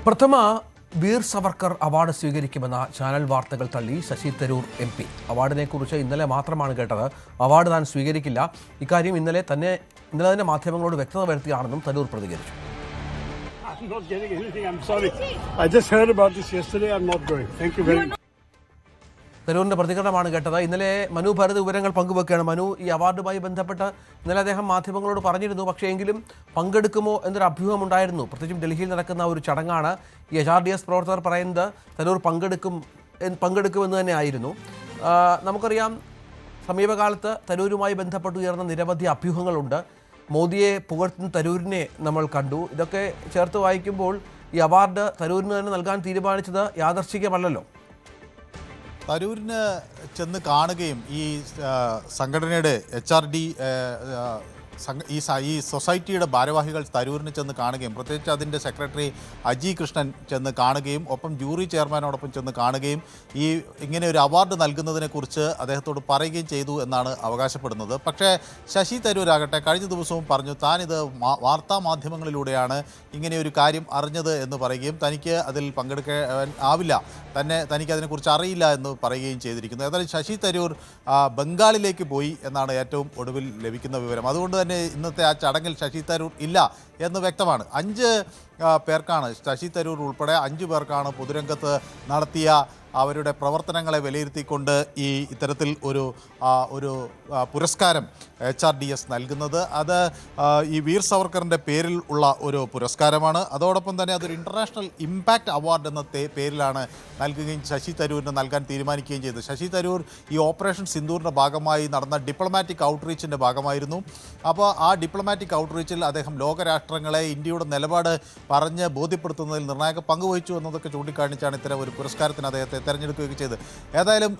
പ്രഥമ Veer Savarkar award സ്വീകരിക്കുമെന്ന channel വാർത്തകൾ തള്ളി ശശി തരൂർ MP. അവാർഡിനെക്കുറിച്ച് ഇന്നലെ മാത്രമാണ് കേട്ടത്. അവാർഡ് താൻ സ്വീകരിക്കില്ല. ഇക്കാര്യം ഇന്നലെ തന്നെ മാധ്യമങ്ങളോട് വ്യക്തത വരുത്തിയാണെന്നും തരൂർ പ്രതികരിച്ചു. I'm not getting anything. I'm sorry. I just heard about this yesterday. I'm not going. Thank you very much. തരൂരിന്റെ പ്രതികരണമാണ് കേട്ടത്. ഇന്നലെ മനു ഭാരത് വിവരങ്ങൾ പങ്കുവെക്കുകയാണ്. മനു, ഈ അവാർഡുമായി ബന്ധപ്പെട്ട് ഇന്നലെ അദ്ദേഹം മാധ്യമങ്ങളോട് പറഞ്ഞിരുന്നു. പക്ഷേ എങ്കിലും പങ്കെടുക്കുമോ എന്നൊരു അഭ്യൂഹം ഉണ്ടായിരുന്നു. പ്രത്യേകിച്ചും ഡൽഹിയിൽ നടക്കുന്ന ഒരു ചടങ്ങാണ്. ഈ HRDS പ്രവർത്തകർ പറയുന്നത് തരൂർ പങ്കെടുക്കുമെന്ന് തന്നെ ആയിരുന്നു. നമുക്കറിയാം, സമീപകാലത്ത് തരൂരുമായി ബന്ധപ്പെട്ട് ഉയർന്ന നിരവധി അഭ്യൂഹങ്ങളുണ്ട്. മോദിയെ പുകഴ്ത്തുന്ന തരൂരിനെ നമ്മൾ കണ്ടു. ഇതൊക്കെ ചേർത്ത് വായിക്കുമ്പോൾ ഈ അവാർഡ് തരൂരിന് തന്നെ നൽകാൻ തീരുമാനിച്ചത് യാദർച്ഛികമല്ലല്ലോ. തരൂരിന് ചെന്ന് കാണുകയും ഈ സംഘടനയുടെ HRD ഈ സൊസൈറ്റിയുടെ ഭാരവാഹികൾ തരൂരിന് ചെന്ന് കാണുകയും പ്രത്യേകിച്ച് അതിൻ്റെ സെക്രട്ടറി അജി കൃഷ്ണൻ ചെന്ന് കാണുകയും ഒപ്പം ജൂറി ചെയർമാനോടൊപ്പം ചെന്ന് കാണുകയും ഇങ്ങനെ ഒരു അവാർഡ് നൽകുന്നതിനെക്കുറിച്ച് അദ്ദേഹത്തോട് പറയുകയും ചെയ്തു എന്നാണ് അവകാശപ്പെടുന്നത്. പക്ഷേ ശശി തരൂരാകട്ടെ കഴിഞ്ഞ ദിവസവും പറഞ്ഞു താനിത് വാർത്താ മാധ്യമങ്ങളിലൂടെയാണ് ഇങ്ങനെ ഒരു കാര്യം അറിഞ്ഞത് എന്ന് പറയുകയും തനിക്ക് അതിൽ പങ്കെടുക്കാൻ ആവില്ല, തനിക്ക് അതിനെക്കുറിച്ച് അറിയില്ല എന്ന് പറയുകയും ചെയ്തിരിക്കുന്നു. ഏതായാലും ശശി തരൂർ ബംഗാളിലേക്ക് പോയി എന്നാണ് ഏറ്റവും ഒടുവിൽ ലഭിക്കുന്ന വിവരം. അതുകൊണ്ട് തന്നെ ഇന്നത്തെ ആ ചടങ്ങിൽ ശശി തരൂർ ഇല്ല എന്ന് വ്യക്തമാണ്. 5 പേർക്കാണ്, ശശി തരൂർ ഉൾപ്പെടെ 5 പേർക്കാണ് പൊതുരംഗത്ത് നടത്തിയ അവരുടെ പ്രവർത്തനങ്ങളെ വിലയിരുത്തിക്കൊണ്ട് ഇത്തരത്തിൽ ഒരു പുരസ്കാരം HRDS നൽകുന്നത്. അത് ഈ വീർ സവർക്കറിൻ്റെ പേരിൽ ഉള്ള ഒരു പുരസ്കാരമാണ്. അതോടൊപ്പം തന്നെ അതൊരു ഇൻ്റർനാഷണൽ ഇമ്പാക്റ്റ് അവാർഡ് എന്ന പേരിലാണ് നൽകുകയും ശശി തരൂരിന് നൽകാൻ തീരുമാനിക്കുകയും ചെയ്തത്. ശശി തരൂർ ഈ ഓപ്പറേഷൻ സിന്ദൂറിൻ്റെ ഭാഗമായി നടന്ന ഡിപ്ലോമാറ്റിക് ഔട്ട്റീച്ചിൻ്റെ ഭാഗമായിരുന്നു. അപ്പോൾ ആ ഡിപ്ലോമാറ്റിക് ഔട്ട്റീച്ചിൽ അദ്ദേഹം ലോകരാഷ്ട്രങ്ങളെ ഇന്ത്യയുടെ നിലപാട് പറഞ്ഞ് ബോധ്യപ്പെടുത്തുന്നതിൽ നിർണായക പങ്കുവഹിച്ചു എന്നതൊക്കെ ചൂണ്ടിക്കാണിച്ചാണ് ഇത്തരം ഒരു പുരസ്കാരത്തിന് അദ്ദേഹത്തെ തെരഞ്ഞെടുക്കുകയൊക്കെ ചെയ്ത്. ഏതായാലും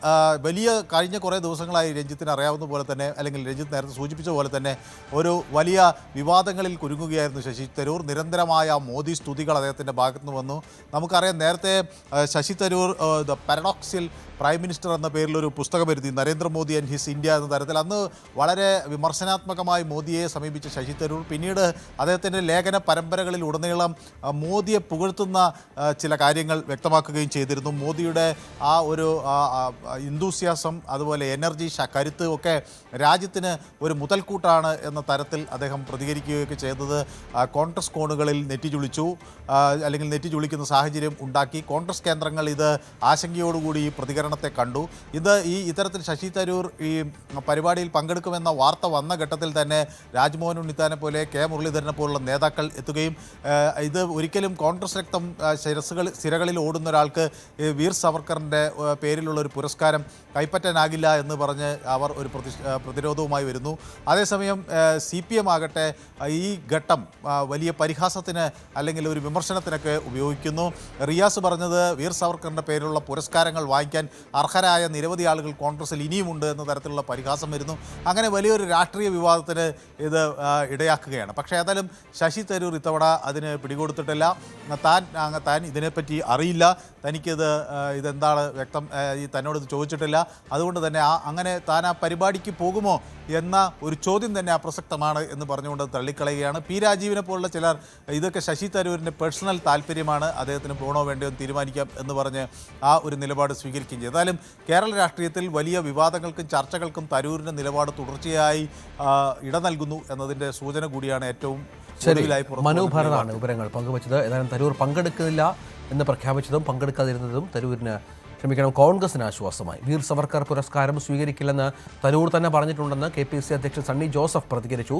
കഴിഞ്ഞ കുറേ ദിവസങ്ങളായി രഞ്ജിത്തിന് അറിയാവുന്ന പോലെ തന്നെ, അല്ലെങ്കിൽ രഞ്ജിത്ത് നേരത്തെ സൂചിപ്പിച്ച പോലെ തന്നെ, ഒരു വലിയ വിവാദങ്ങളിൽ കുരുങ്ങുകയായിരുന്നു ശശി തരൂർ. നിരന്തരമായ മോദി സ്തുതികൾ അദ്ദേഹത്തിൻ്റെ ഭാഗത്തു നിന്ന് വന്നു. നമുക്കറിയാം, നേരത്തെ ശശി തരൂർ ദ പാരഡോക്സിൽ പ്രൈം മിനിസ്റ്റർ എന്ന പേരിലൊരു പുസ്തകം എഴുതി, നരേന്ദ്രമോദി ആൻഡ് ഹിസ് ഇന്ത്യ എന്ന തരത്തിൽ. അന്ന് വളരെ വിമർശനാത്മകമായി മോദിയെ സമീപിച്ച ശശി തരൂർ പിന്നീട് അദ്ദേഹത്തിൻ്റെ ലേഖന പരമ്പരകളിൽ ഉടനീളം മോദിയെ പുകഴ്ത്തുന്ന ചില കാര്യങ്ങൾ വ്യക്തമാക്കുകയും ചെയ്തിരുന്നു. മോദിയുടെ ആ ഒരു ഇന്തൂസിയാസം, അതുപോലെ എനർജി, കരുത്ത് ഒക്കെ രാജ്യത്തിന് ഒരു മുതൽക്കൂട്ടാണ് എന്ന തരത്തിൽ അദ്ദേഹം പ്രതികരിക്കുകയൊക്കെ ചെയ്തത് കോൺഗ്രസ് കോണുകളിൽ നെറ്റിചുളിച്ചു, അല്ലെങ്കിൽ നെറ്റിചുളിക്കുന്ന സാഹചര്യം ഉണ്ടാക്കി. കോൺഗ്രസ് കേന്ദ്രങ്ങൾ ഇത് ആശങ്കയോടുകൂടി ഈ പ്രതികരണത്തെ കണ്ടു. ഇത്തരത്തിൽ ശശി തരൂർ ഈ പരിപാടിയിൽ പങ്കെടുക്കുമെന്ന വാർത്ത വന്ന ഘട്ടത്തിൽ തന്നെ രാജ്മോഹൻ ഉണ്ണിത്താനെ പോലെ, കെ മുരളീധരനെ പോലുള്ള നേതാക്കൾ എത്തുകയും ഇത് ഒരിക്കലും കോൺഗ്രസ് രക്തം സിരകളിൽ ഓടുന്ന ഒരാൾക്ക് വീർ സവർക്കറിൻ്റെ പേരിലുള്ള ഒരു പുരസ്കാരം കൈപ്പറ്റാനാകില്ല എന്ന് പറഞ്ഞ് അവർ ഒരു പ്രതിരോധവുമായി വരുന്നു. അതേസമയം CPM ആകട്ടെ ഈ ഘട്ടം വലിയ പരിഹാസത്തിന് അല്ലെങ്കിൽ ഒരു വിമർശനത്തിനൊക്കെ ഉപയോഗിക്കുന്നു. റിയാസ് പറഞ്ഞത് വീർ സവർക്കറിൻ്റെ പേരിലുള്ള പുരസ്കാരങ്ങൾ വാങ്ങിക്കാൻ അർഹരായ നിരവധി ആളുകൾ കോൺഗ്രസിൽ ഇനിയുമുണ്ട് എന്ന തരത്തിലുള്ള പരിഹാസം വരുന്നു. അങ്ങനെ വലിയൊരു രാഷ്ട്രീയ വിവാദത്തിന് ഇത് ഇടയാക്കുകയാണ്. പക്ഷേ ഏതായാലും ശശി തരൂർ ഇത്തവണ അതിന് പിടികൊടുത്തിട്ടില്ല. താൻ ഇതിനെപ്പറ്റി അറിയില്ല, ഇതെന്താണ് തന്നോട് ഇത് ചോദിച്ചിട്ടില്ല. അതുകൊണ്ട് തന്നെ അങ്ങനെ താൻ ആ പരിപാടിക്ക് പോകുമോ എന്ന ഒരു ചോദ്യം തന്നെ അപ്രസക്തമാണ് എന്ന് പറഞ്ഞുകൊണ്ട് തള്ളിക്കളയുകയാണ്. P. രാജീവിനെ പോലുള്ള ചിലർ ഇതൊക്കെ ശശി തരൂരിൻ്റെ പേഴ്സണൽ താല്പര്യമാണ്, അദ്ദേഹത്തിന് പോകണോ വേണ്ടയോ എന്ന് തീരുമാനിക്കാം എന്ന് പറഞ്ഞ് ആ ഒരു നിലപാട് സ്വീകരിക്കുകയും ചെയ്തു. ഏതായാലും കേരള രാഷ്ട്രീയത്തിൽ വലിയ വിവാദങ്ങൾക്കും ചർച്ചകൾക്കും തരൂരിൻ്റെ നിലപാട് തുടർച്ചയായി ഇട നൽകുന്നു എന്നതിൻ്റെ സൂചന കൂടിയാണ് ഏറ്റവും ശരിയായി. മനു ഭാരതാണ് വിവരങ്ങൾ പങ്കുവച്ചത്. ഏതായാലും തരൂർ പങ്കെടുക്കില്ല എന്ന് പ്രഖ്യാപിച്ചതും പങ്കെടുക്കാതിരുന്നതും കോൺഗ്രസിന് ആശ്വാസമായി. വീർ സവർക്കർ പുരസ്കാരം സ്വീകരിക്കില്ലെന്ന് തരൂർ തന്നെ പറഞ്ഞിട്ടുണ്ടെന്ന് KPC അധ്യക്ഷൻ സണ്ണി ജോസഫ് പ്രതികരിച്ചു.